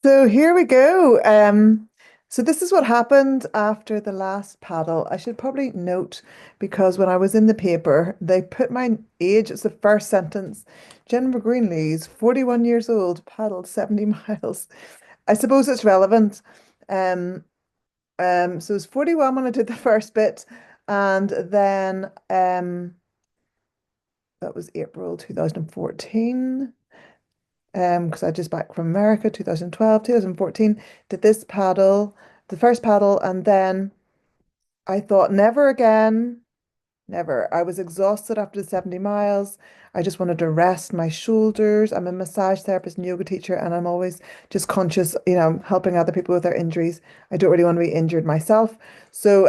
So here we go. So this is what happened after the last paddle. I should probably note because when I was in the paper, they put my age as the first sentence. Jennifer Greenlees, 41 years old, paddled 70 miles. I suppose it's relevant. Um, so it was 41 when I did the first bit, and then that was April 2014. Because I just back from America, 2012, 2014, did this paddle, the first paddle, and then I thought, never again, never. I was exhausted after the 70 miles. I just wanted to rest my shoulders. I'm a massage therapist and yoga teacher, and I'm always just conscious, helping other people with their injuries. I don't really want to be injured myself. So,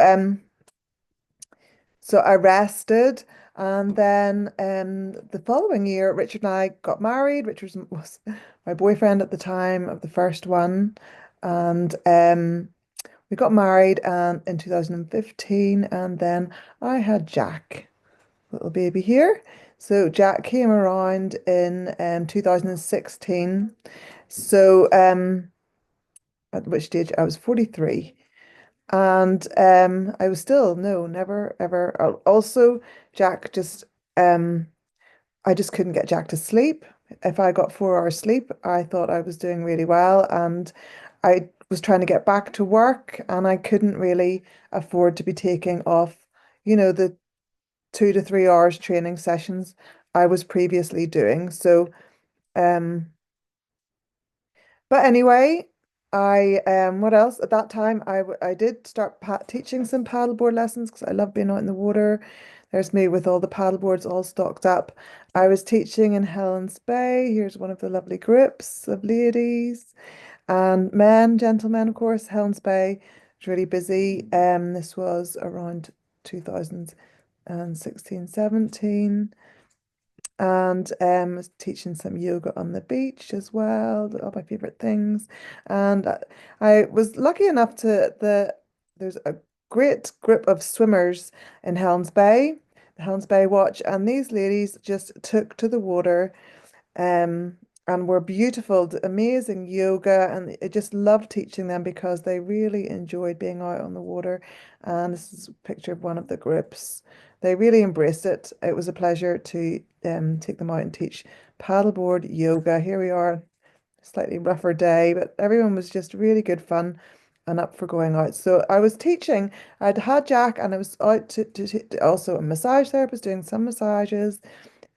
so I rested, and then the following year, Richard and I got married. Richard was my boyfriend at the time of the first one, and we got married in 2015, and then I had Jack, little baby here. So Jack came around in 2016. So at which stage I was 43. And I was still, no, never, ever. Also, Jack just, um, I just couldn't get Jack to sleep. If I got 4 hours sleep, I thought I was doing really well. And I was trying to get back to work, and I couldn't really afford to be taking off, the 2 to 3 hours training sessions I was previously doing. So, um, but anyway, I what else? At that time, I did start pa teaching some paddleboard lessons because I love being out in the water. There's me with all the paddleboards all stocked up. I was teaching in Helen's Bay. Here's one of the lovely groups of ladies and men, gentlemen, of course. Helen's Bay was really busy. This was around 2016, 17, and was teaching some yoga on the beach as well, all my favorite things. And I was lucky enough there's a great group of swimmers in Helens Bay, the Helens Bay Watch, and these ladies just took to the water, um, and were beautiful, amazing yoga, and I just loved teaching them because they really enjoyed being out on the water. And this is a picture of one of the groups. They really embraced it. It was a pleasure to take them out and teach paddleboard yoga. Here we are, slightly rougher day, but everyone was just really good fun and up for going out. So I was teaching. I'd had Jack, and I was out to also a massage therapist doing some massages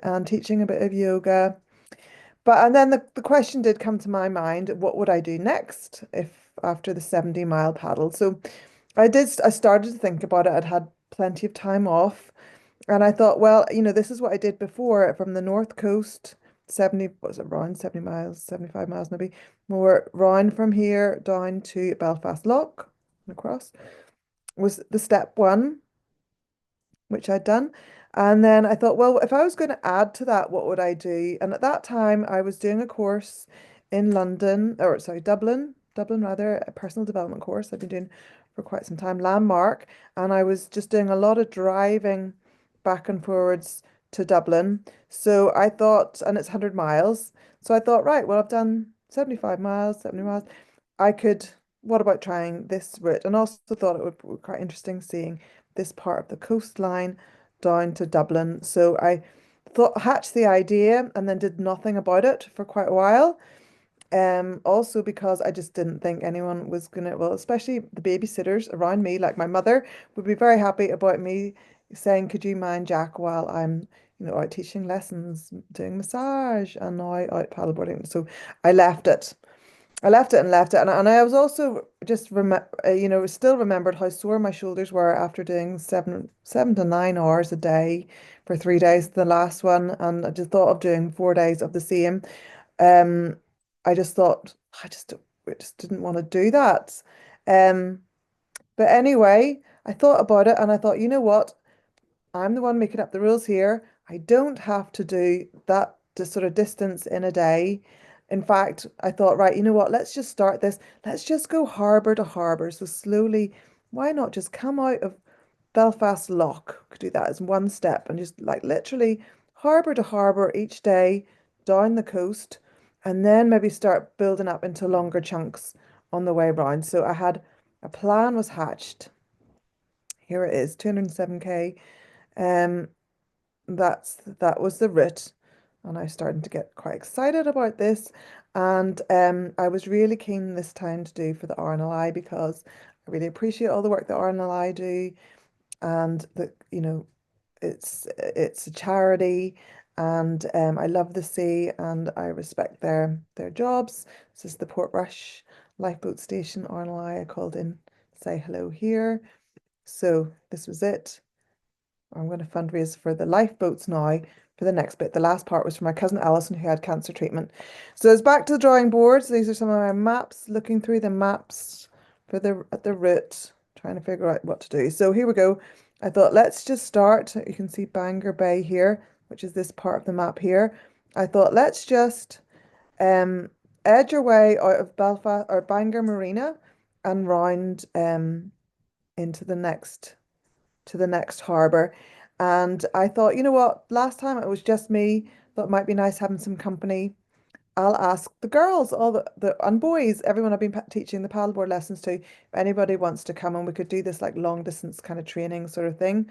and teaching a bit of yoga. But and then the question did come to my mind, what would I do next if after the 70-mile paddle? So I started to think about it. I'd had plenty of time off, and I thought, well, this is what I did before from the north coast, 70, what was it, around 70 miles, 75 miles maybe, more round from here down to Belfast Lough and across was the step one, which I'd done. And then I thought, well, if I was going to add to that, what would I do? And at that time, I was doing a course in London, or sorry, Dublin rather, a personal development course I've been doing for quite some time, Landmark. And I was just doing a lot of driving back and forwards to Dublin. So I thought, and it's 100 miles. So I thought, right, well, I've done 75 miles, 70 miles. I could, what about trying this route? And also thought it would be quite interesting seeing this part of the coastline down to Dublin. So I thought hatched the idea and then did nothing about it for quite a while. Also because I just didn't think anyone was gonna, well, especially the babysitters around me, like my mother, would be very happy about me saying, "Could you mind Jack while I'm, out teaching lessons, doing massage, and now out paddleboarding?" So I left it. I left it and left it, and I was also just still remembered how sore my shoulders were after doing 7 to 9 hours a day for 3 days, the last one, and I just thought of doing 4 days of the same. Um, I just thought I just didn't want to do that. Um, but anyway, I thought about it, and I thought, you know what? I'm the one making up the rules here. I don't have to do that sort of distance in a day. In fact, I thought, right, you know what? Let's just start this. Let's just go harbour to harbour. So slowly, why not just come out of Belfast Lough? Could do that as one step and just like literally harbour to harbour each day down the coast. and then maybe start building up into longer chunks on the way round. So I had a plan was hatched. Here it is, 207K. Um, that was the route, and I started to get quite excited about this. And I was really keen this time to do for the RNLI because I really appreciate all the work that RNLI do, and that it's a charity, and I love the sea and I respect their jobs. This is the Portrush lifeboat station, RNLI. I called in to say hello here. So this was it. I'm going to fundraise for the lifeboats now for the next bit. The last part was for my cousin Allyson, who had cancer treatment. So it's back to the drawing boards. These are some of my maps, looking through the maps for the route, trying to figure out what to do. So here we go. I thought, let's just start. You can see Bangor Bay here, which is this part of the map here. I thought, let's just edge our way out of Belfast or Bangor Marina and round into the next harbour. And I thought, you know what, last time it was just me, thought it might be nice having some company. I'll ask the girls, all the and boys, everyone I've been teaching the paddleboard lessons to, if anybody wants to come and we could do this like long distance kind of training sort of thing.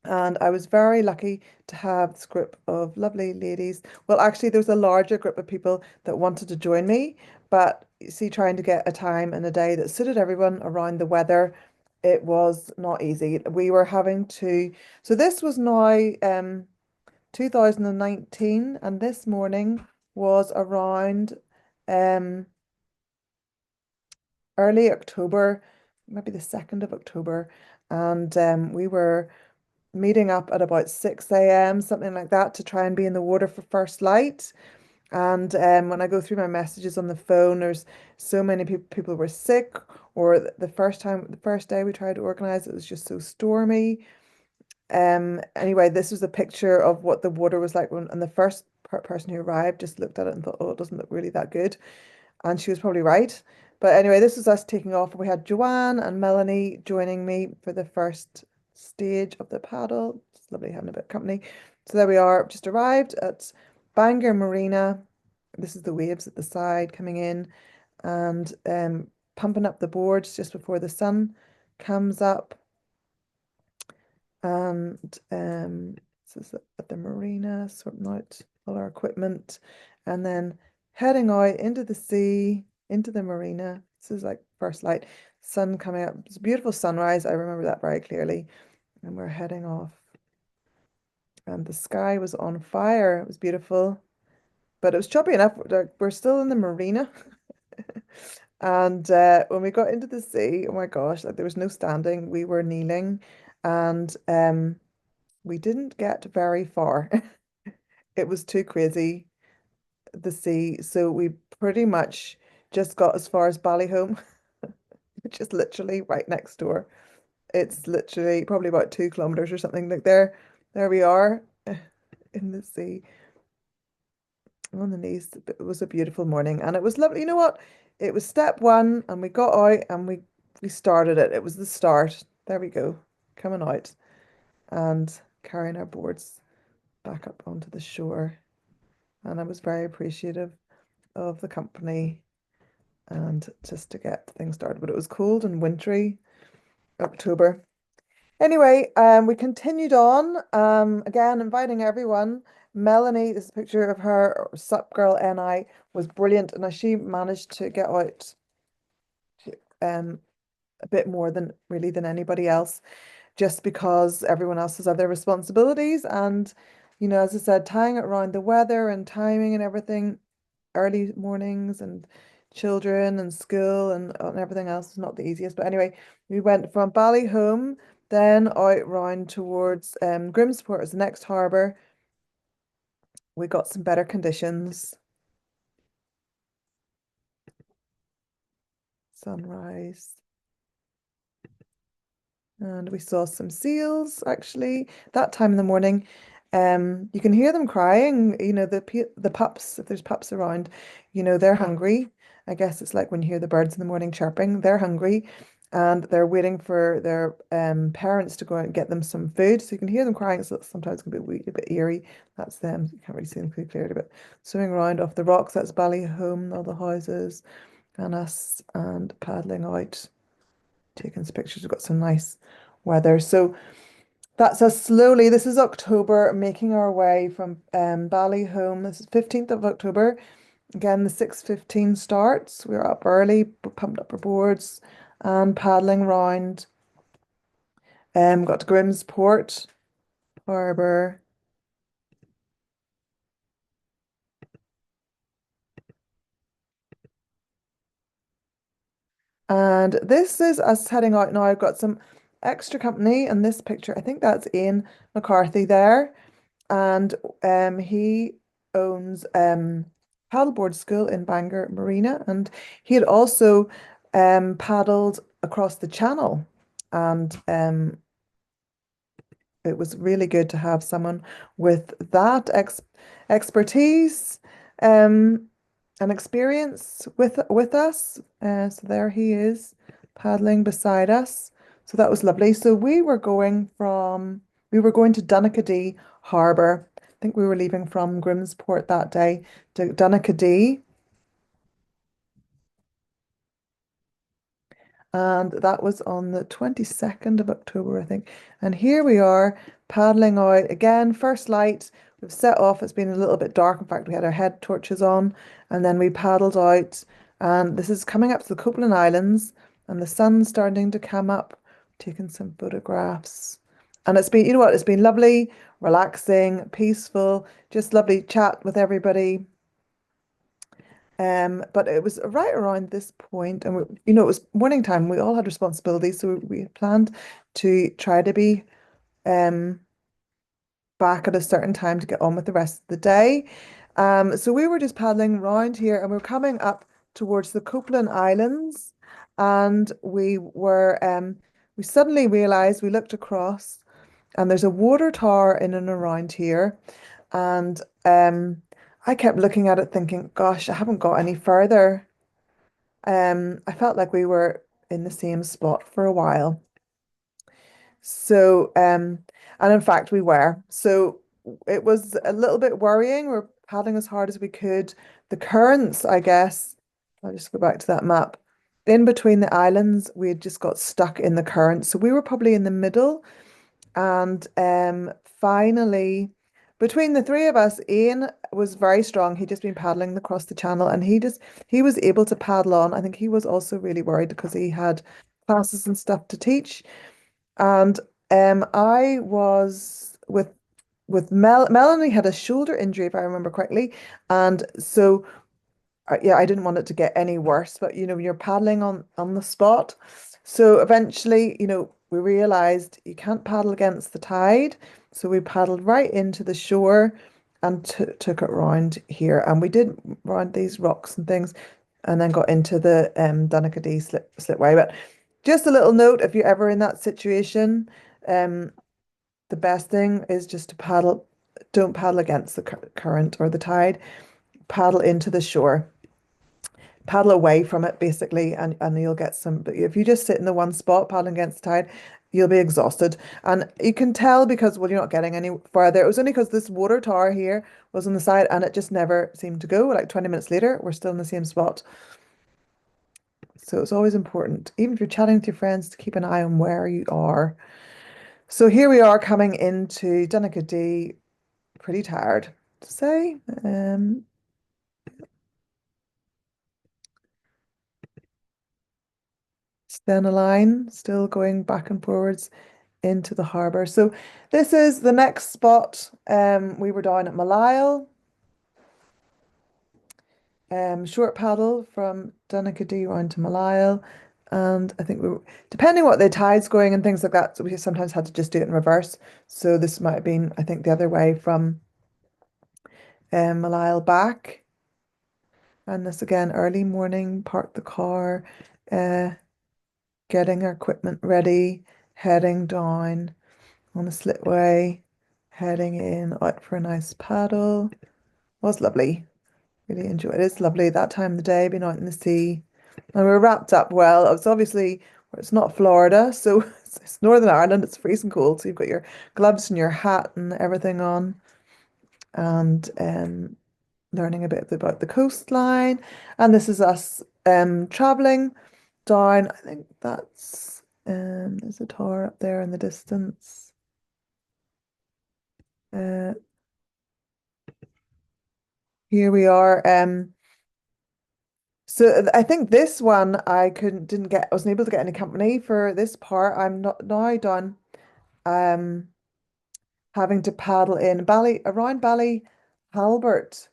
And I was very lucky to have this group of lovely ladies. Well, actually, there was a larger group of people that wanted to join me, but you see, trying to get a time and a day that suited everyone around the weather, it was not easy. We were having to, so this was now 2019, and this morning was around um early October, maybe the 2nd of October, and we were meeting up at about 6 a.m., something like that, to try and be in the water for first light. And when I go through my messages on the phone, there's so many people were sick, or the first day we tried to organize, it was just so stormy. Anyway, this was a picture of what the water was like when, and the first person who arrived just looked at it and thought, oh, it doesn't look really that good. And she was probably right. But anyway, this was us taking off. We had Joanne and Melanie joining me for the first stage of the paddle. It's lovely having a bit of company. So there we are, just arrived at Bangor Marina. This is the waves at the side coming in, and pumping up the boards just before the sun comes up. And this is at the marina, sorting out all our equipment, and then heading out into the sea, into the marina. This is like first light, sun coming up. It's a beautiful sunrise. I remember that very clearly. And we're heading off. And the sky was on fire. It was beautiful, but it was choppy enough. We're still in the marina. And when we got into the sea, oh my gosh, like there was no standing. We were kneeling, and we didn't get very far. It was too crazy, the sea. So we pretty much just got as far as Ballyholme, which is literally right next door. It's literally probably about 2 kilometers or something. Like there we are in the sea on the knees. It was a beautiful morning and it was lovely. You know what? It was step one and we got out and we started it. It was the start. There we go. Coming out and carrying our boards back up onto the shore. And I was very appreciative of the company and just to get things started. But it was cold and wintry, October. Anyway, we continued on. Again, inviting everyone. Melanie, this is a picture of her, Sup Girl NI, was brilliant, and she managed to get out um a bit more than anybody else, just because everyone else has other responsibilities. And as I said, tying it around the weather and timing and everything, early mornings and children and school and everything else is not the easiest. But anyway, we went from Ballyholme, then out round towards Grimsport as the next harbour. We got some better conditions. Sunrise. And we saw some seals actually that time in the morning. You can hear them crying, the pups, if there's pups around, they're hungry. I guess it's like when you hear the birds in the morning chirping, they're hungry. and they're waiting for their parents to go out and get them some food. So you can hear them crying. So sometimes it can be a bit eerie. That's them. You can't really see them too clearly, but swimming around off the rocks. That's Ballyholme, all the houses, and us, and paddling out, taking some pictures. We've got some nice weather. So that's us slowly. This is October, making our way from Ballyholme. This is 15th of October. Again, the 6:15 starts. We're up early, pumped up our boards and paddling round. Got to Grimsport Harbour. And this is us heading out now. I've got some extra company in this picture. I think that's Ian McCarthy there. And he owns paddleboard school in Bangor Marina. And he had also paddled across the channel. And it was really good to have someone with that expertise um, and experience with us. So there he is paddling beside us. So that was lovely. So we were going to Donaghadee Harbour. I think we were leaving from Grimsport that day to Donaghadee. And that was on the 22nd of October, I think. And here we are paddling out again, first light. We've set off. It's been a little bit dark. In fact, we had our head torches on, and then we paddled out. And this is coming up to the Copeland Islands, and the sun's starting to come up, taking some photographs. And it's been, you know what, it's been lovely, relaxing, peaceful, just lovely chat with everybody. But it was right around this point, and it was morning time. We all had responsibilities, so we had planned to try to be um back at a certain time to get on with the rest of the day. So we were just paddling around here, and we were coming up towards the Copeland Islands, and we suddenly realized we looked across, and there's a water tower in and around here, and I kept looking at it thinking, gosh, I haven't got any further. I felt like we were in the same spot for a while. So, and in fact, we were. So it was a little bit worrying. We're paddling as hard as we could. The currents, I guess, I'll just go back to that map. In between the islands, we had just got stuck in the current. So we were probably in the middle. And finally, between the three of us, Ian was very strong. He'd just been paddling across the channel, and he was able to paddle on. I think he was also really worried because he had classes and stuff to teach. And I was with Melanie had a shoulder injury, if I remember correctly. And so yeah, I didn't want it to get any worse, but you're paddling on the spot. So eventually, we realized you can't paddle against the tide. So we paddled right into the shore and took it round here. And we did round these rocks and things, and then got into the Donaghadee slipway. But just a little note, if you're ever in that situation, um, the best thing is just to paddle. Don't paddle against the current or the tide. Paddle into the shore, paddle away from it basically, and you'll get some. But if you just sit in the one spot paddling against the tide, you'll be exhausted. And you can tell because, well, you're not getting any further. It was only because this water tower here was on the side, and it just never seemed to go. Like 20 minutes later, we're still in the same spot. So it's always important, even if you're chatting with your friends, to keep an eye on where you are. So here we are coming into Donaghadee, pretty tired to say. Then a line still going back and forwards into the harbour. So this is the next spot. We were down at Malile. Short paddle from Donaghadee round to Malile. And I think depending what the tide's going and things like that, so we sometimes had to just do it in reverse. So this might have been, I think, the other way from Malile back. And this again, early morning, park the car, uh, getting our equipment ready, heading down on a slipway, heading in out for a nice paddle. Was lovely. Really enjoyed it. It's lovely that time of the day, being out in the sea. And we're wrapped up well. It's obviously It's not Florida, so it's Northern Ireland. It's freezing cold, so you've got your gloves and your hat and everything on, and learning a bit about the coastline. And this is us traveling down. I think that's there's a tower up there in the distance. Uh, Here we are. So I think this one I didn't get. I wasn't able to get any company for this part. I'm not now done. Um, Having to paddle in Bally around Bally Halbert.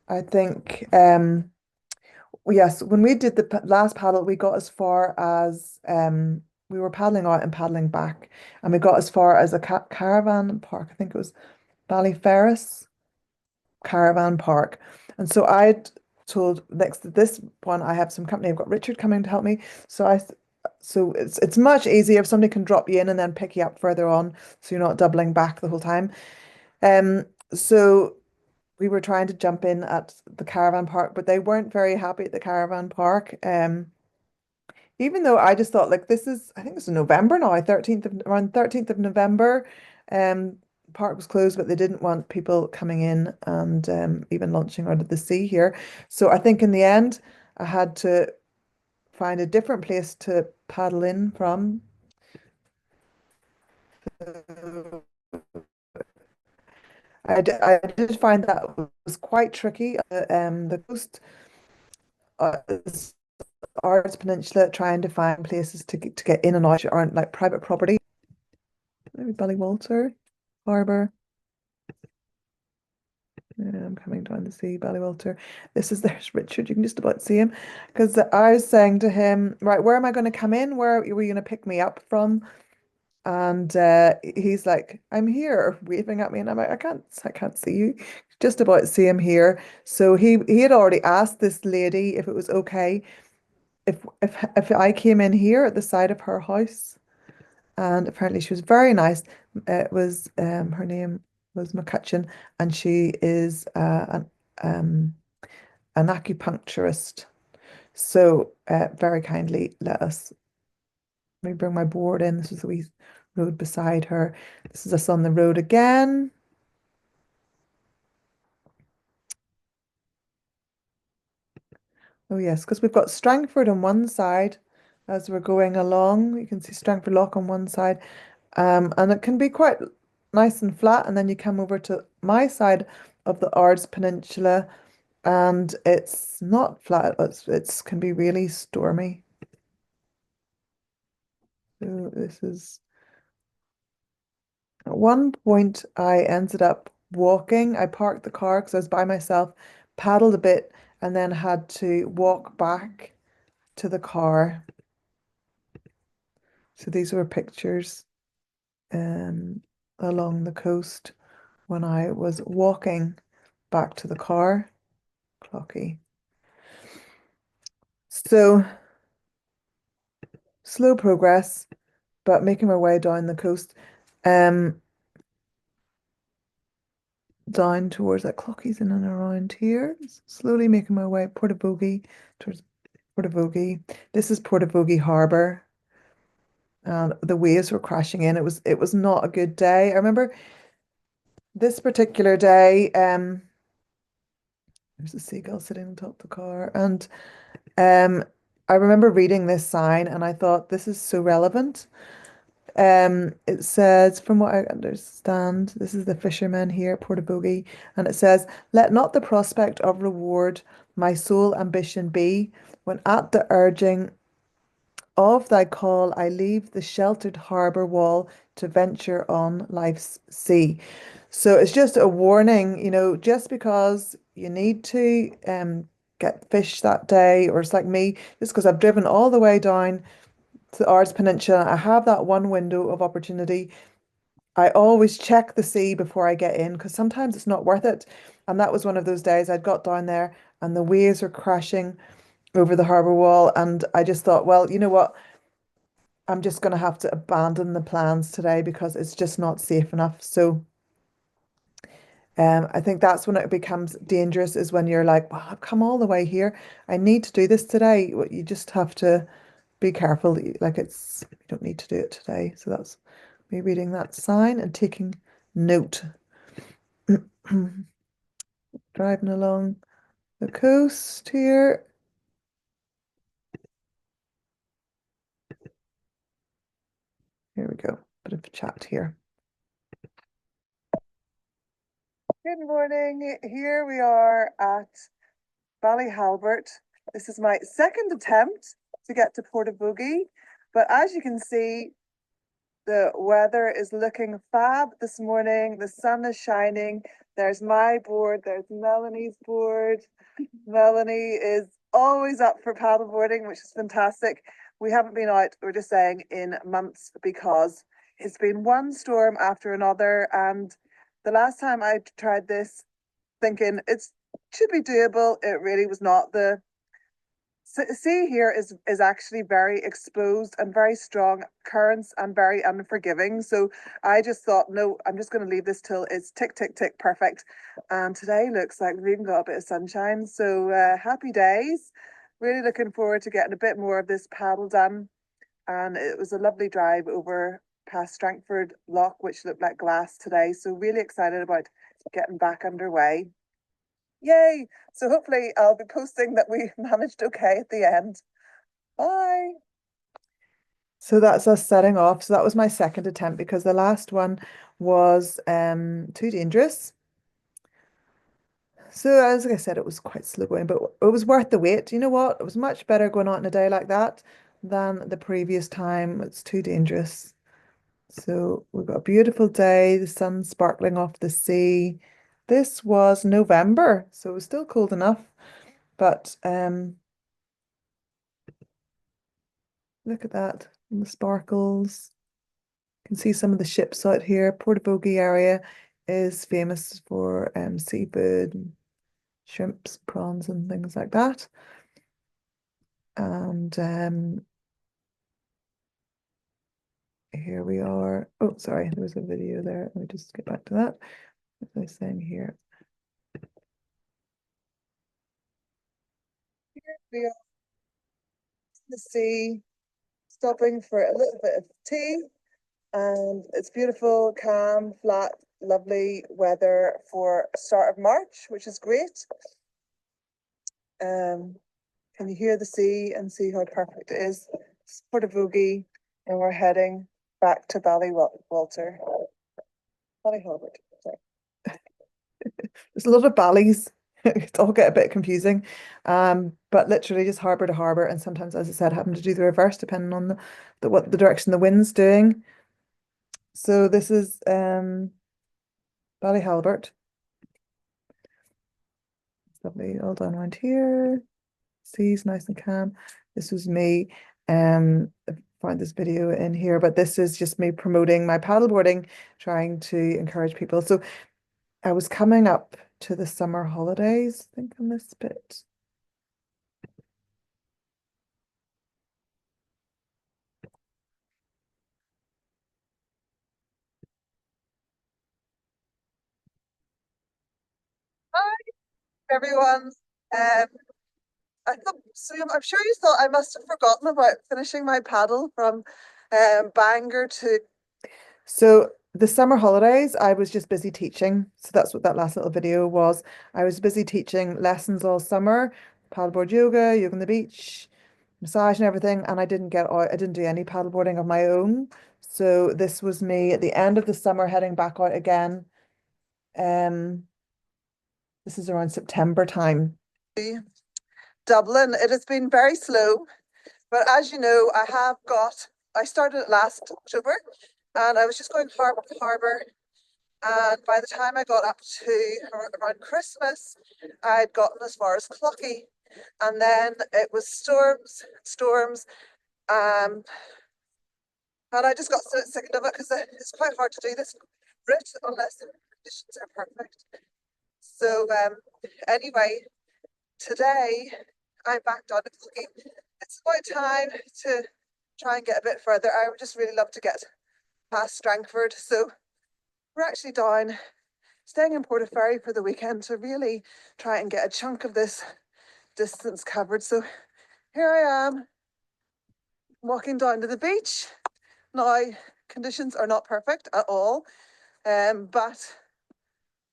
I think. Yes, when we did the last paddle, we got as far as we were paddling out and paddling back, and we got as far as a caravan park. I think it was Ballyferris Caravan Park. And so I told next to this one, I have some company. I've got Richard coming to help me. So it's much easier if somebody can drop you in and then pick you up further on, so you're not doubling back the whole time. Um, so we were trying to jump in at the caravan park, but they weren't very happy at the caravan park. Even though I just thought like this is, I think it's November now, 13th of around 13th of November. Park was closed, but they didn't want people coming in and even launching out of the sea here. So I think in the end, I had to find a different place to paddle in from. I did find that was quite tricky. The coast, is Ards Peninsula, trying to find places to get in and out that aren't like private property. Maybe Ballywalter Harbour. Yeah, I'm coming down to see Ballywalter. There's Richard. You can just about see him because I was saying to him, right, where am I going to come in? Where were you going to pick me up from? And he's like, I'm here, waving at me, and I'm like, I can't see you. Just about see him here. So he had already asked this lady if it was okay if I came in here at the side of her house, and apparently she was very nice. It was her name was McCutcheon, and she is an acupuncturist. So very kindly let me bring my board in. This is the wee road beside her. This is us on the road again. Oh yes, because we've got Strangford on one side as we're going along. You can see Strangford Lough on one side. And it can be quite nice and flat, and then you come over to my side of the Ards Peninsula, and it's not flat. It's can be really stormy. So this is at one point I ended up walking. I parked the car because I was by myself, paddled a bit, and then had to walk back to the car. So these were pictures um, along the coast when I was walking back to the car. Clocky. So slow progress, but making my way down the coast, um, down towards that Clocky's in and around here. Slowly making my way Portavogie towards Portavogie. This is Portavogie Harbour. And the waves were crashing in. It was not a good day. I remember this particular day, there's a seagull sitting on top of the car. And um I remember reading this sign and I thought this is so relevant. It says, from what I understand, this is the fishermen here at Portavogie, and it says, let not the prospect of reward my sole ambition be, when at the urging of thy call I leave the sheltered harbour wall to venture on life's sea. So it's just a warning, just because you need to get fish that day, or it's like me, just because I've driven all the way down to the Ards Peninsula, I have that one window of opportunity. I always check the sea before I get in because sometimes it's not worth it. And that was one of those days I'd got down there and the waves were crashing over the harbour wall. And I just thought, well, you know what? I'm just going to have to abandon the plans today because it's just not safe enough. So I think that's when it becomes dangerous, is when you're like, well, I've come all the way here. I need to do this today. You just have to be careful, like it's, you don't need to do it today. So that's me reading that sign and taking note. Driving along the coast here. Here we go. Bit of a chat here. Good morning. Here we are at Ballyhalbert. This is my second attempt to get to Portavogie, but as you can see, the weather is looking fab this morning. The sun is shining. There's my board. There's Melanie's board. Melanie is always up for paddleboarding, which is fantastic. We haven't been out, we're just saying, in months because it's been one storm after another. And the last time I tried this, thinking it should be doable, it really was not. The sea here is actually very exposed and very strong currents and very unforgiving. So I just thought, no, I'm just going to leave this till it's tick, tick, tick, perfect. And today looks like we've even got a bit of sunshine. So happy days. Really looking forward to getting a bit more of this paddle done. And it was a lovely drive over past Strangford Lough, which looked like glass today. So really excited about getting back underway. Yay! So hopefully I'll be posting that we managed okay at the end. Bye. So that's us setting off. So that was my second attempt because the last one was too dangerous. So as I said, it was quite slow going, but it was worth the wait. You know what? It was much better going out on a day like that than the previous time. It's too dangerous. So we've got a beautiful day, the sun sparkling off the sea. This was November, so it was still cold enough, but look at that, and the sparkles. You can see some of the ships out here. Portavogie area is famous for seafood, and shrimps, prawns, and things like that. And here we are. Oh, sorry, there was a video there. Let me just get back to that. What was I saying here? Here we are in the sea, stopping for a little bit of tea. And it's beautiful, calm, flat, lovely weather for start of March, which is great. Can you hear the sea and see how perfect it is? It's Portavogie, and we're heading back to Ballyhalbert. Sorry. There's a lot of valleys. It all get a bit confusing. But literally just harbour to harbour, and sometimes, as I said, having to do the reverse depending on the what the direction the wind's doing. So this is Ballyhalbert. It's lovely all down around here. Sea's nice and calm. This was me. I find this video in here, but this is just me promoting my paddleboarding, trying to encourage people. So I was coming up to the summer holidays, I think, on this bit. Hi, everyone. I thought, so I'm sure you thought I must have forgotten about finishing my paddle from Bangor to. So the summer holidays, I was just busy teaching. So that's what that last little video was. I was busy teaching lessons all summer, paddleboard yoga on the beach, massage and everything. And I didn't get out, I didn't do any paddleboarding of my own. So this was me at the end of the summer heading back out again. This is around September time. Dublin, it has been very slow, but as you know, I started it last October and I was just going harbour to harbour. And by the time I got up to around Christmas, I'd gotten as far as Clocky. And then it was storms. And I just got so sick of it because it's quite hard to do this route unless the conditions are perfect. So anyway, today I'm back down to Clocky. It's about time to try and get a bit further. I would just really love to get past Strangford. So we're actually down, staying in Portaferry for the weekend to really try and get a chunk of this distance covered. So here I am. walking down to the beach. Now, conditions are not perfect at all, but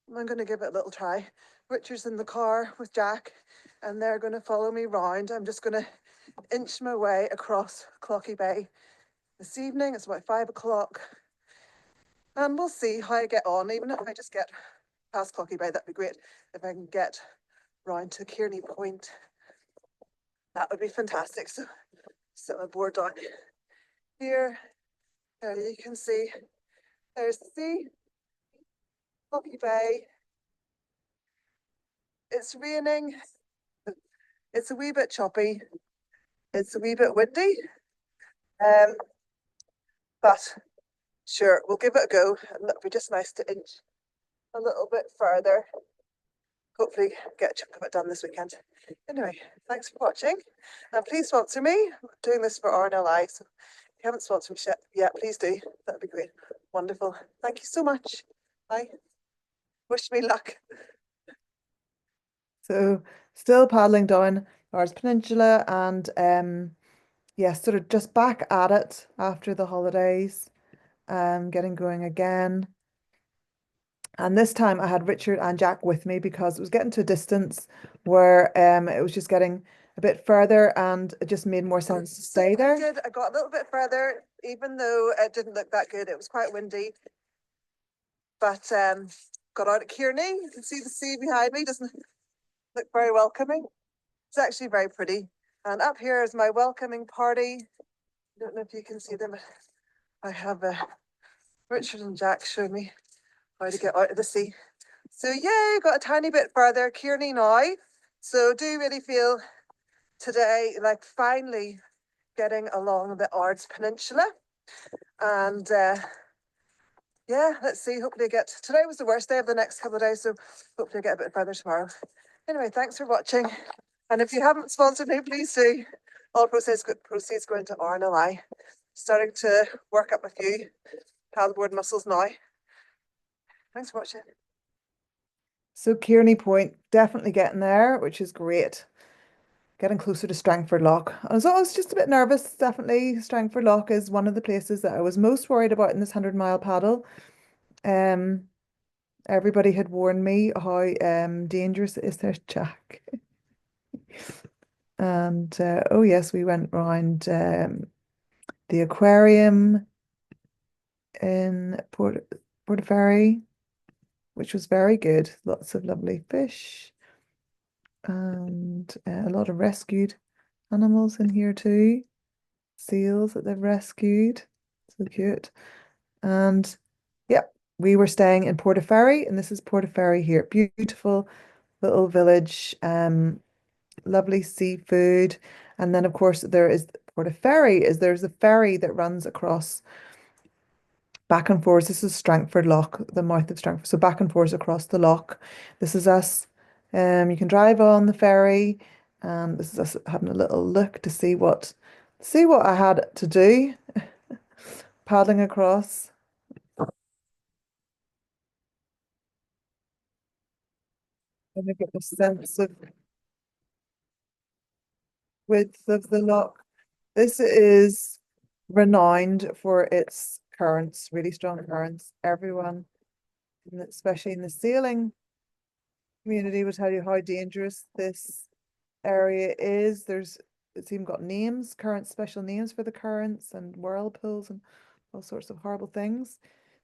I'm going to give it a little try. Richard's in the car with Jack, and they're going to follow me round. I'm just going to inch my way across Clocky Bay this evening. It's about 5 o'clock, and we'll see how I get on. Even if I just get past Clocky Bay, that'd be great. If I can get round to Kearney Point, that would be fantastic. So set my board down here. There you can see there's the sea, Clocky Bay. It's raining. It's a wee bit choppy. It's a wee bit windy. But sure, we'll give it a go. And it'll be just nice to inch a little bit further. Hopefully get a chunk of it done this weekend. Anyway, thanks for watching. And please sponsor me. I'm doing this for RNLI, so if you haven't sponsored me yet, please do. That'd be great. Wonderful. Thank you so much. Bye. Wish me luck. So still paddling down Ards Peninsula and yeah, sort of just back at it after the holidays, getting going again. And this time I had Richard and Jack with me because it was getting to a distance where it was just getting a bit further and it just made more sense to stay there. I got a little bit further, even though it didn't look that good. It was quite windy. But got out at Kearney. You can see the sea behind me. Doesn't look very welcoming. It's actually very pretty. And up here is my welcoming party. I don't know if you can see them. I have Richard and Jack showing me how to get out of the sea. So yeah, got a tiny bit further, Kearney now. So do really feel today like finally getting along the Ards Peninsula. And yeah, let's see, hopefully today was the worst day of the next couple of days, so hopefully I get a bit further tomorrow. Anyway, thanks for watching. And if you haven't sponsored me, please do. All proceeds go into RNLI. Starting to work up a few paddleboard muscles now. Thanks for watching. So Kearney Point, definitely getting there, which is great. Getting closer to Strangford Lough. I was just a bit nervous, definitely. Strangford Lough is one of the places that I was most worried about in this 100-mile paddle. Everybody had warned me how dangerous it is there, Jack. And oh yes, we went round the aquarium in Portaferry, which was very good. Lots of lovely fish and a lot of rescued animals in here too. Seals that they've rescued. So cute. And yep, we were staying in Portaferry, and this is Portaferry here. Beautiful little village, lovely seafood. And then of course there is there's a ferry that runs across back and forth. This is Strangford Lough, the mouth of Strangford. So back and forth across the loch. This is us. You can drive on the ferry. This is us having a little look to see what I had to do. Paddling across. Let me get the sense of width of the loch. This is renowned for its currents, really strong currents. Everyone, especially in the sailing community, will tell you how dangerous this area is. It's even got names, special names for the currents and whirlpools and all sorts of horrible things,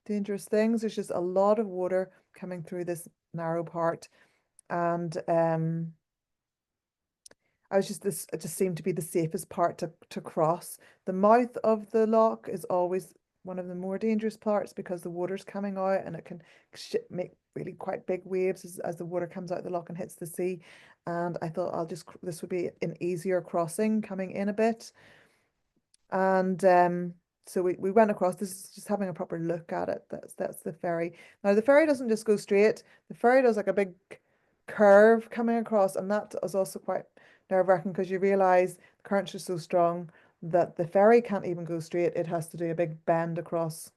dangerous things. There's just a lot of water coming through this narrow part, and it just seemed to be the safest part to cross. The mouth of the loch is always one of the more dangerous parts because the water's coming out and it can make really quite big waves as the water comes out of the loch and hits the sea. And I thought this would be an easier crossing coming in a bit. And so we went across. This is just having a proper look at it. That's the ferry. Now the ferry doesn't just go straight. The ferry does like a big curve coming across, and that is also quite nerve-wracking because you realize the currents are so strong that the ferry can't even go straight. It has to do a big bend across,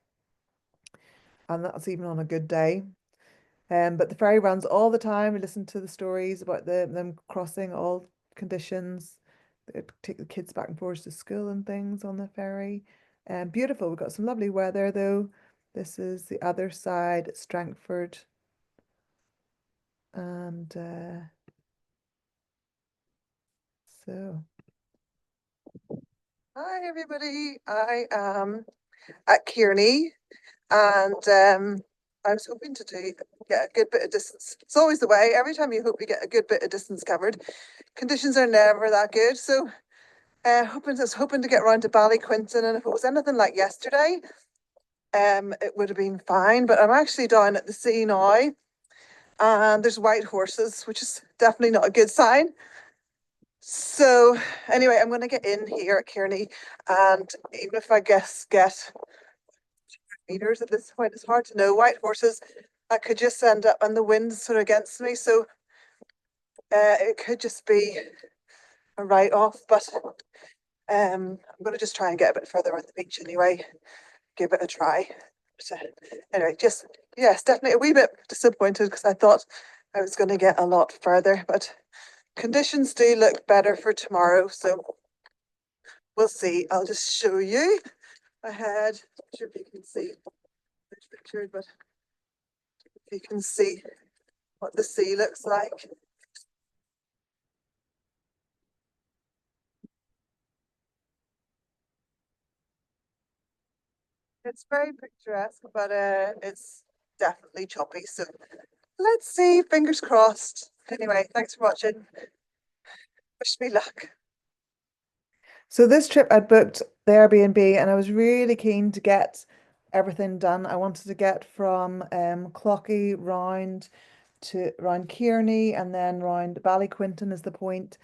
and that's even on a good day. But the ferry runs all the time. We listen to the stories about them crossing all conditions. They'd take the kids back and forth to school and things on the ferry. Beautiful. We've got some lovely weather though. This is the other side at Strangford. And so, hi everybody. I am at Kearney, and I was hoping to get a good bit of distance. It's always the way. Every time you hope you get a good bit of distance covered, conditions are never that good. So, was hoping to get around to Ballyquinton, and if it was anything like yesterday, it would have been fine. But I'm actually down at the sea now, and there's white horses, which is definitely not a good sign. So anyway, I'm going to get in here at Kearney, and even if I get meters at this point, it's hard to know. White horses, I could just end up, and the wind's sort of against me, so it could just be a write-off. But I'm going to just try and get a bit further on the beach anyway, give it a try. But, anyway, just yes, definitely a wee bit disappointed because I thought I was going to get a lot further, but conditions do look better for tomorrow, so we'll see. I'll just show you ahead. I'm not sure if you can see this picture, but if you can see what the sea looks like. It's very picturesque, but it's definitely choppy. So let's see, fingers crossed. Anyway, thanks for watching. Wish me luck. So this trip I'd booked the Airbnb and I was really keen to get everything done. I wanted to get from Clocky round Kearney and then round Ballyquinton is the point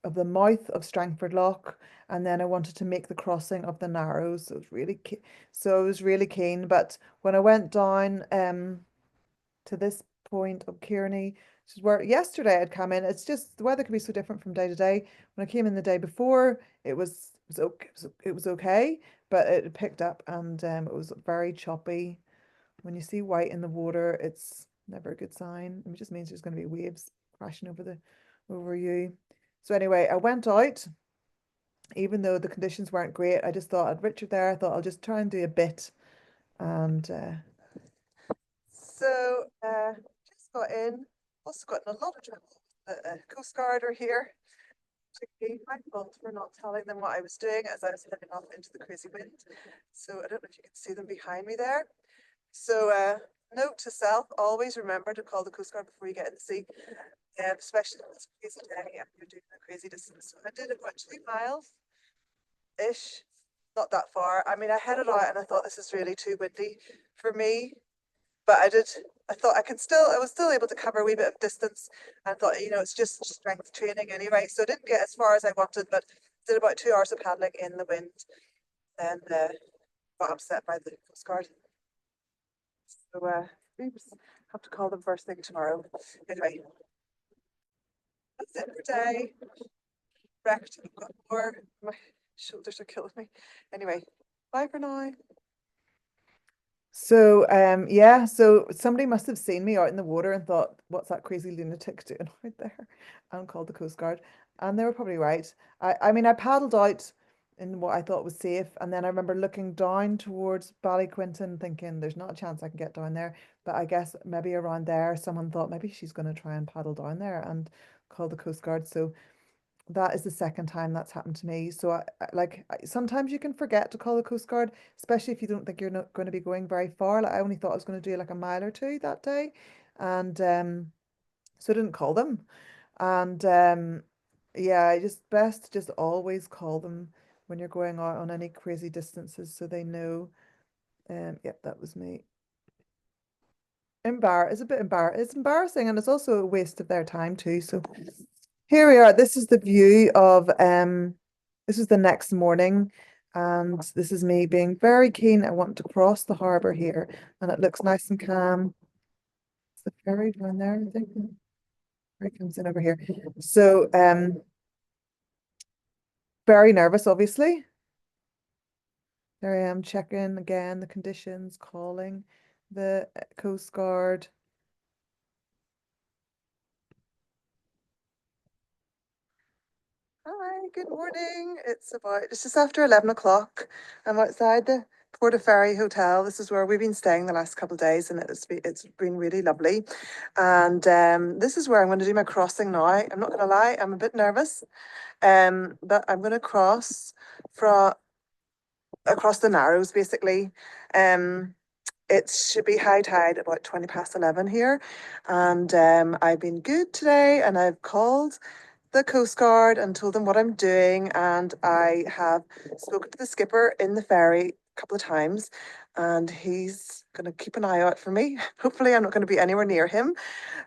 of the mouth of Strangford Lough, and then I wanted to make the crossing of the Narrows. So I was really keen. But when I went down to this point of Kearney, which is where yesterday I'd come in, it's just the weather can be so different from day to day. When I came in the day before, it was okay, but it picked up and it was very choppy. When you see white in the water, it's never a good sign. It just means there's going to be waves crashing over you. So anyway, I went out, even though the conditions weren't great. I just thought I'd Richard there. I thought I'll just try and do a bit, and so just got in. Also got in a lot of trouble. The Coast Guard are here. My fault for not telling them what I was doing as I was heading off into the crazy wind. So I don't know if you can see them behind me there. So note to self, always remember to call the Coast Guard before you get in the sea, especially if it's a crazy day and you're doing a crazy distance. So I did about 2 miles-ish, not that far. I mean, I headed out and I thought this is really too windy for me, but I thought I was still able to cover a wee bit of distance and thought, it's just strength training anyway. So I didn't get as far as I wanted, but did about 2 hours of paddling in the wind and got upset by the Coast Guard. So oops, have to call them first thing tomorrow. Anyway, that's it for today. Wrecked. I've got more. My shoulders are killing me. Anyway, bye for now. So yeah, so somebody must have seen me out in the water and thought, what's that crazy lunatic doing out there? And called the Coast Guard. And they were probably right. I mean I paddled out in what I thought was safe, and then I remember looking down towards Ballyquinton thinking there's not a chance I can get down there. But I guess maybe around there someone thought maybe she's gonna try and paddle down there and call the Coast Guard. So that is the second time that's happened to me. So sometimes you can forget to call the Coast Guard, especially if you don't think you're not going to be going very far. Like I only thought I was going to do like a mile or two that day, and so I didn't call them. And yeah, just best to just always call them when you're going out on any crazy distances so they know. Yep, that was me. It's a bit it's embarrassing, and it's also a waste of their time too. So here we are. This is the view of this is the next morning, and this is me being very keen. I want to cross the harbour here, and it looks nice and calm. It's the ferry down there, I think. Ferry comes in over here. So very nervous, obviously. There I am checking again the conditions, calling the Coast Guard. Hi. Good morning. It's just after 11 o'clock. I'm outside the Portaferry Hotel. This is where we've been staying the last couple of days, and it's been really lovely. And this is where I'm going to do my crossing now. I'm not going to lie, I'm a bit nervous. But I'm going to cross from across the Narrows basically. It should be high tide about 20 past 11 here, and I've been good today, and I've called the Coast Guard and told them what I'm doing, and I have spoken to the skipper in the ferry a couple of times, and he's going to keep an eye out for me. Hopefully I'm not going to be anywhere near him,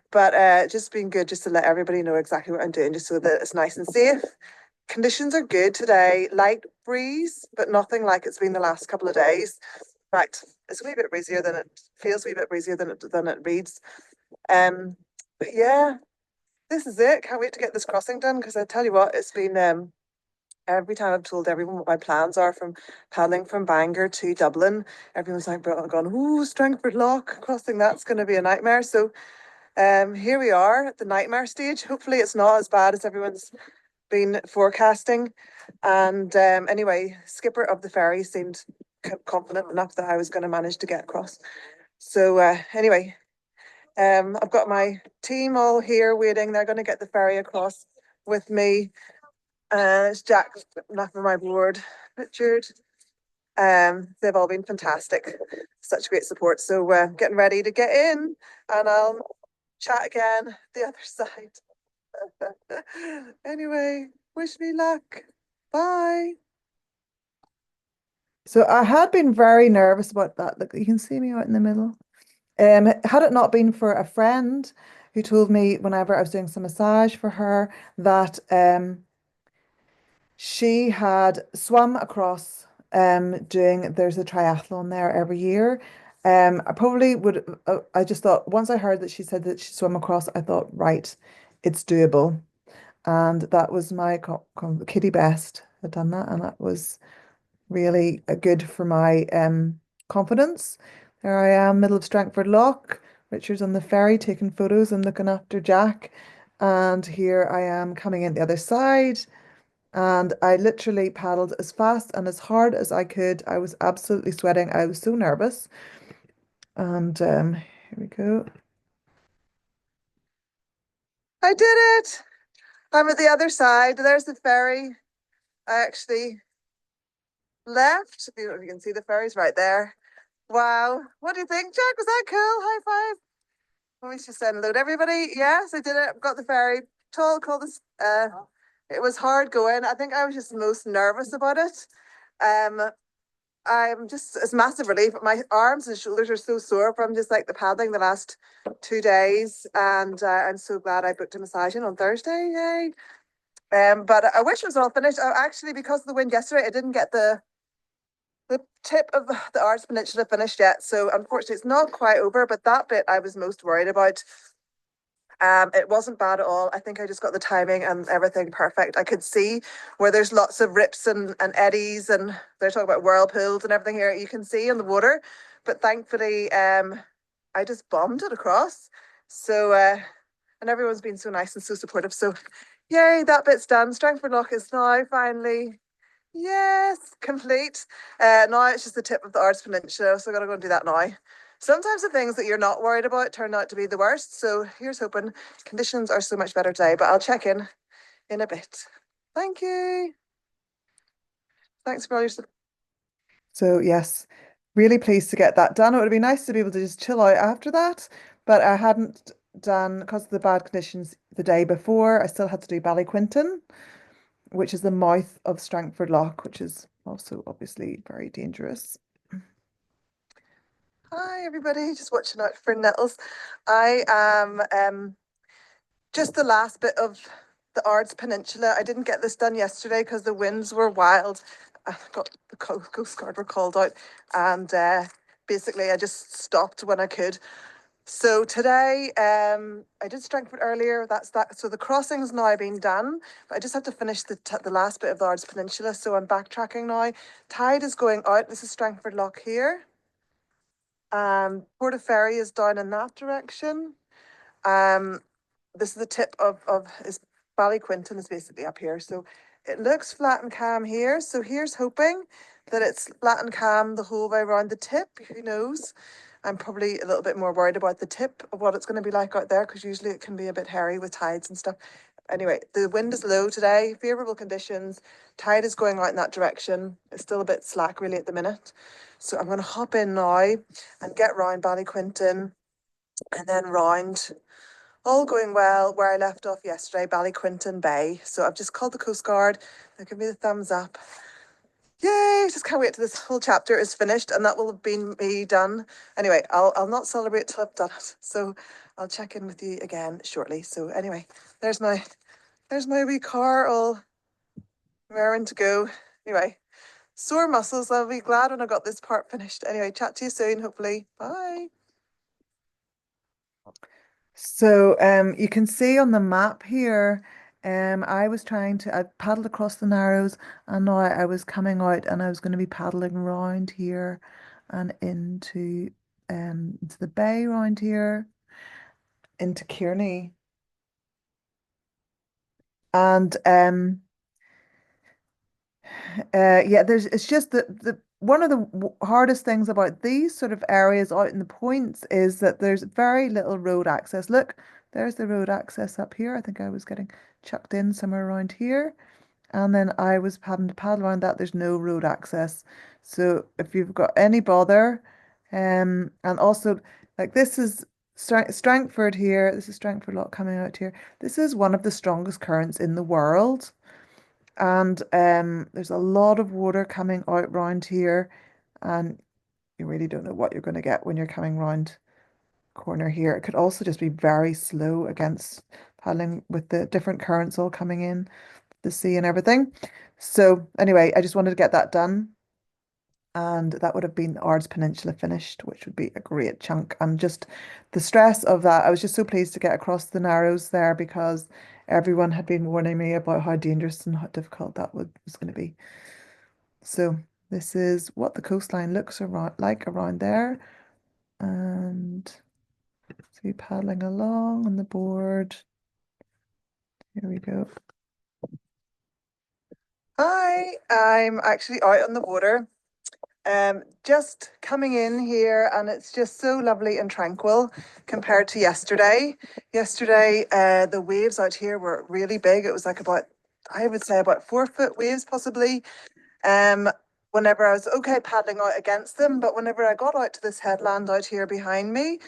but just being good just to let everybody know exactly what I'm doing, just so that it's nice and safe. Conditions are good today, light breeze, but nothing like it's been the last couple of days. In fact, it's a wee bit breezier than it feels, a wee bit breezier than it reads. But yeah, this is it. Can't wait to get this crossing done, because I tell you what, it's been every time I've told everyone what my plans are from paddling from Bangor to Dublin, everyone's like going, ooh, Strangford Lough crossing, that's going to be a nightmare. So here we are at the nightmare stage. Hopefully it's not as bad as everyone's been forecasting. And anyway, skipper of the ferry seemed confident enough that I was going to manage to get across. So anyway, I've got my team all here waiting. They're going to get the ferry across with me. It's Jack for my board, Richard. They've all been fantastic. Such great support. So getting ready to get in, and I'll chat again the other side. Anyway, wish me luck. Bye. So I had been very nervous about that. Look, you can see me out in the middle. Had it not been for a friend who told me whenever I was doing some massage for her that she had swum across there's a triathlon there every year. I probably would I just thought, once I heard that she said that she swam across, I thought, right, it's doable. And that was my Kitty Best had done that, and that was really good for my confidence. There I am, middle of Strangford Lough. Richard's on the ferry taking photos and looking after Jack. And here I am coming in the other side. And I literally paddled as fast and as hard as I could. I was absolutely sweating. I was so nervous. And here we go. I did it. I'm at the other side. There's the ferry. I actually left. If you can see, the ferry's right there. Wow. What do you think, Jack? Was that cool? High five. Let me just send hello to everybody. Yes, I did it. Got the ferry. Called this. It was hard going. I think I was just most nervous about it. I'm just, it's massive relief. My arms and shoulders are so sore from just like the paddling the last 2 days, and I'm so glad I booked a massage in on Thursday. Yay! But I wish it was all finished. Actually, because of the wind yesterday, I didn't get the tip of the Ards Peninsula finished yet. So unfortunately, it's not quite over. But that bit I was most worried about. It wasn't bad at all. I think I just got the timing and everything perfect. I could see where there's lots of rips and eddies, and they're talking about whirlpools and everything here. You can see in the water, but thankfully, I just bombed it across. So, and everyone's been so nice and so supportive. So, yay, that bit's done. Strangford Lough is now finally, yes, complete. Now it's just the tip of the Ards Peninsula, so I gotta go and do that now. Sometimes the things that you're not worried about turn out to be the worst. So here's hoping conditions are so much better today, but I'll check in a bit. Thank you. Thanks for all your support. So yes, really pleased to get that done. It would be nice to be able to just chill out after that, but I hadn't done, because of the bad conditions the day before, I still had to do Ballyquinton, which is the mouth of Strangford Lough, which is also obviously very dangerous. Hi, everybody. Just watching out for nettles. I am just the last bit of the Ards Peninsula. I didn't get this done yesterday because the winds were wild. I got the Coast Guard were called out, and basically I just stopped when I could. So today, I did Strangford earlier. That's that. So the crossing's now been done, but I just had to finish the last bit of the Ards Peninsula. So I'm backtracking now. Tide is going out. This is Strangford Lough here. Portaferry is down in that direction. This is the tip of is Ballyquinton is basically up here. So it looks flat and calm here. So here's hoping that it's flat and calm the whole way around the tip. Who knows? I'm probably a little bit more worried about the tip of what it's going to be like out there, because usually it can be a bit hairy with tides and stuff. Anyway, the wind is low today, favourable conditions. Tide is going out in that direction. It's still a bit slack really at the minute. So I'm going to hop in now and get round Ballyquintin and then round, all going well, where I left off yesterday, Ballyquintin Bay. So I've just called the Coast Guard. They'll give me the thumbs up. Yay, just can't wait till this whole chapter is finished and that will have been me done. Anyway, I'll not celebrate till I've done it. So I'll check in with you again shortly. So anyway, there's my wee car all raring to go. Anyway, sore muscles. I'll be glad when I got this part finished. Anyway, chat to you soon, hopefully. Bye. So you can see on the map here, I paddled across the Narrows, and now I was coming out and I was going to be paddling around here and into the bay around here, into Kearney. And yeah, it's just the one of the hardest things about these sort of areas out in the points is that there's very little road access. Look, there's the road access up here. I think I was getting chucked in somewhere around here. And then I was having to paddle around that. There's no road access. So if you've got any bother, and also like this is Strangford here. This is Strangford Lough coming out here. This is one of the strongest currents in the world. And there's a lot of water coming out round here, and you really don't know what you're going to get when you're coming round corner here. It could also just be very slow against paddling with the different currents all coming in the sea and everything. So anyway, I just wanted to get that done. And that would have been Ards Peninsula finished, which would be a great chunk. And just the stress of that, I was just so pleased to get across the Narrows there, because everyone had been warning me about how dangerous and how difficult that was going to be. So this is what the coastline looks like around there. And so paddling along on the board. Here we go. Hi, I'm actually out on the water. Just coming in here, and it's just so lovely and tranquil compared to yesterday. Yesterday, the waves out here were really big. It was like I would say about 4 foot waves possibly. Whenever I was okay paddling out against them, but whenever I got out to this headland out here behind me,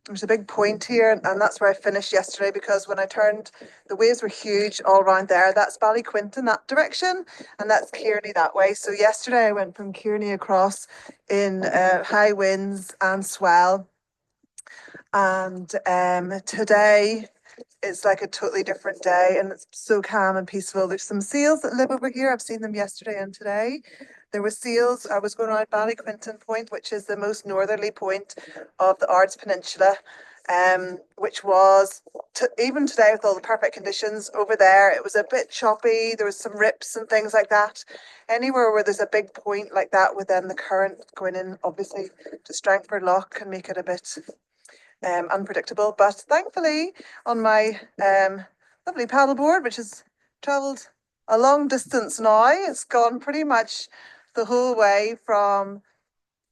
there's a big point here, and that's where I finished yesterday, because when I turned, the waves were huge all around there. That's Ballyquintin that direction, and that's Kearney that way. So yesterday I went from Kearney across in high winds and swell, and today it's like a totally different day, and it's so calm and peaceful. There's some seals that live over here. I've seen them yesterday and today. There were seals. I was going around Ballyquintin Point, which is the most northerly point of the Ards Peninsula, which was even today with all the perfect conditions over there. It was a bit choppy. There was some rips and things like that. Anywhere where there's a big point like that, within the current going in, obviously, to Strangford Lough can make it a bit unpredictable. But thankfully, on my lovely paddleboard, which has travelled a long distance now, it's gone pretty much the whole way from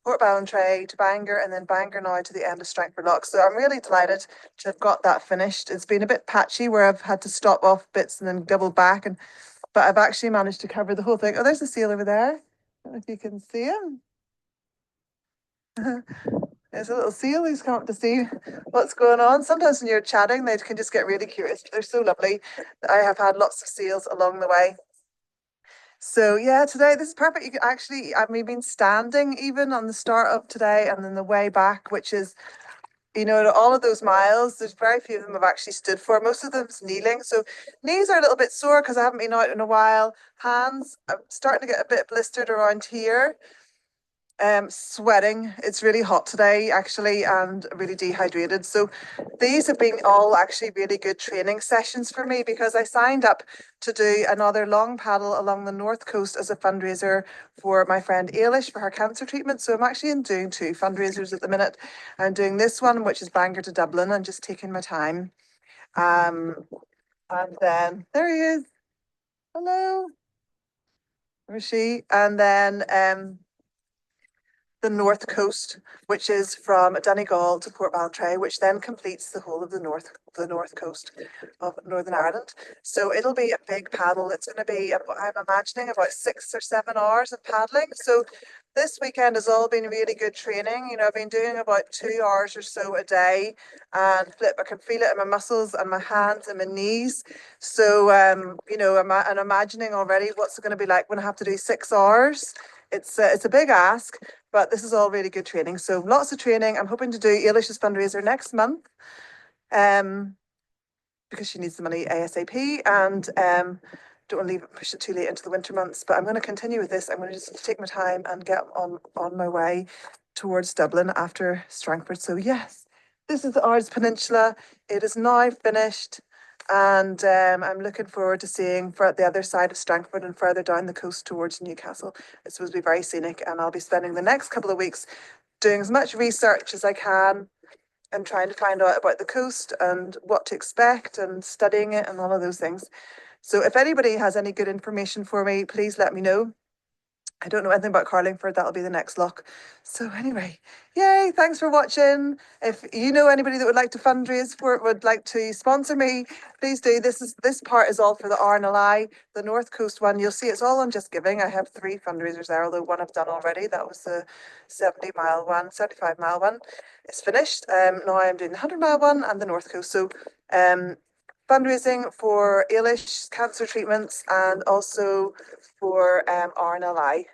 Port Ballantrae to Bangor, and then Bangor now to the end of Strangford Lough. So I'm really delighted to have got that finished. It's been a bit patchy where I've had to stop off bits and then double back, but I've actually managed to cover the whole thing. Oh, there's a seal over there. I don't know if you can see him. There's a little seal who's come up to see what's going on. Sometimes when you're chatting, they can just get really curious. They're so lovely. I have had lots of seals along the way. So yeah, today this is perfect. You can actually, I've been standing even on the start of today and then the way back, which is, all of those miles, there's very few of them I've actually stood for. Most of them's kneeling. So knees are a little bit sore because I haven't been out in a while. Hands, I'm starting to get a bit blistered around here. Sweating. It's really hot today, actually, and really dehydrated. So these have been all actually really good training sessions for me, because I signed up to do another long paddle along the north coast as a fundraiser for my friend Eilish for her cancer treatment. So I'm actually doing 2 fundraisers at the minute. I'm doing this one, which is Bangor to Dublin, and just taking my time. And then there he is. Hello. Rishi, and then the north coast, which is from Donegal to Port Portmantray, which then completes the whole of the north coast of Northern Ireland. So it'll be a big paddle. It's going to be, I'm imagining, about 6 or 7 hours of paddling. So this weekend has all been really good training. You know, I've been doing about 2 hours or so a day, and flip, I can feel it in my muscles and my hands and my knees. So, you know, I'm imagining already what's it going to be like when I have to do 6 hours. It's a big ask, but this is all really good training. So lots of training. I'm hoping to do Eilish's fundraiser next month, um, because she needs the money ASAP, and don't want to push it too late into the winter months. But I'm going to continue with this. I'm going to just take my time and get on my way towards Dublin after Strangford. So yes, this is the Ards Peninsula. It is now finished. And I'm looking forward to seeing for the other side of Strangford and further down the coast towards Newcastle. It's supposed to be very scenic, and I'll be spending the next couple of weeks doing as much research as I can and trying to find out about the coast and what to expect and studying it and all of those things. So if anybody has any good information for me, please let me know. I don't know anything about Carlingford. That'll be the next lock. So anyway, yay, thanks for watching. If you know anybody that would like to fundraise for it, would like to sponsor me, please do. This part is all for the RNLI, the North Coast one. You'll see it's all on Just Giving. I have 3 fundraisers there, although one I've done already. That was the 70-mile one, 75-mile one. It's finished. Now I'm doing the 100-mile one and the North Coast. So fundraising for Eilish cancer treatments and also for RNLI.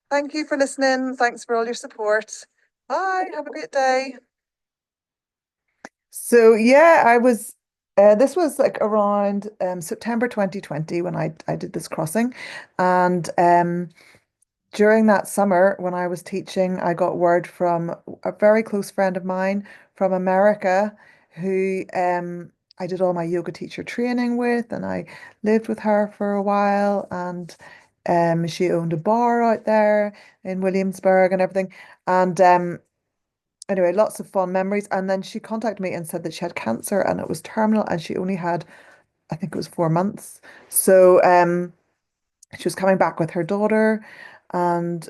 Thank you for listening. Thanks for all your support. Bye. Have a great day. So yeah, this was like around September 2020 when I did this crossing. And during that summer when I was teaching, I got word from a very close friend of mine from America who I did all my yoga teacher training with, and I lived with her for a while, and she owned a bar out there in Williamsburg and everything. And anyway, lots of fond memories. And then she contacted me and said that she had cancer and it was terminal, and she only had, I think it was 4 months. So she was coming back with her daughter and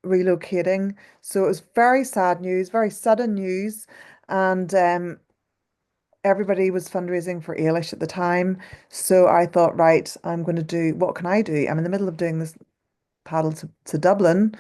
relocating. So it was very sad news, very sudden news. And everybody was fundraising for Eilish at the time. So I thought, right, I'm going to do, what can I do? I'm in the middle of doing this paddle to Dublin.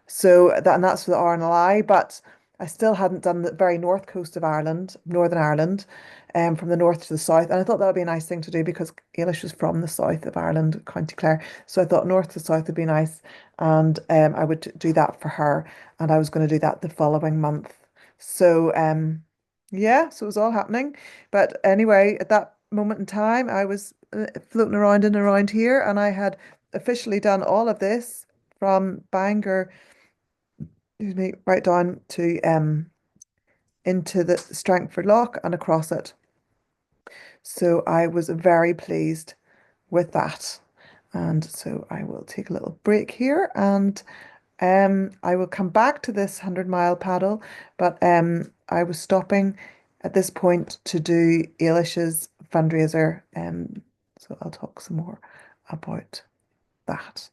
So and that's for the RNLI, but I still hadn't done the very north coast of Ireland, Northern Ireland, from the north to the south. And I thought that would be a nice thing to do because Eilish was from the south of Ireland, County Clare. So I thought north to south would be nice. And I would do that for her. And I was going to do that the following month. So yeah, so it was all happening. But anyway, at that moment in time, I was floating around and around here, and I had officially done all of this from Bangor, excuse me, right down to into the Strangford Lough and across it. So I was very pleased with that. And so I will take a little break here, and I will come back to this 100-mile paddle, but I was stopping at this point to do Eilish's fundraiser. So I'll talk some more about that.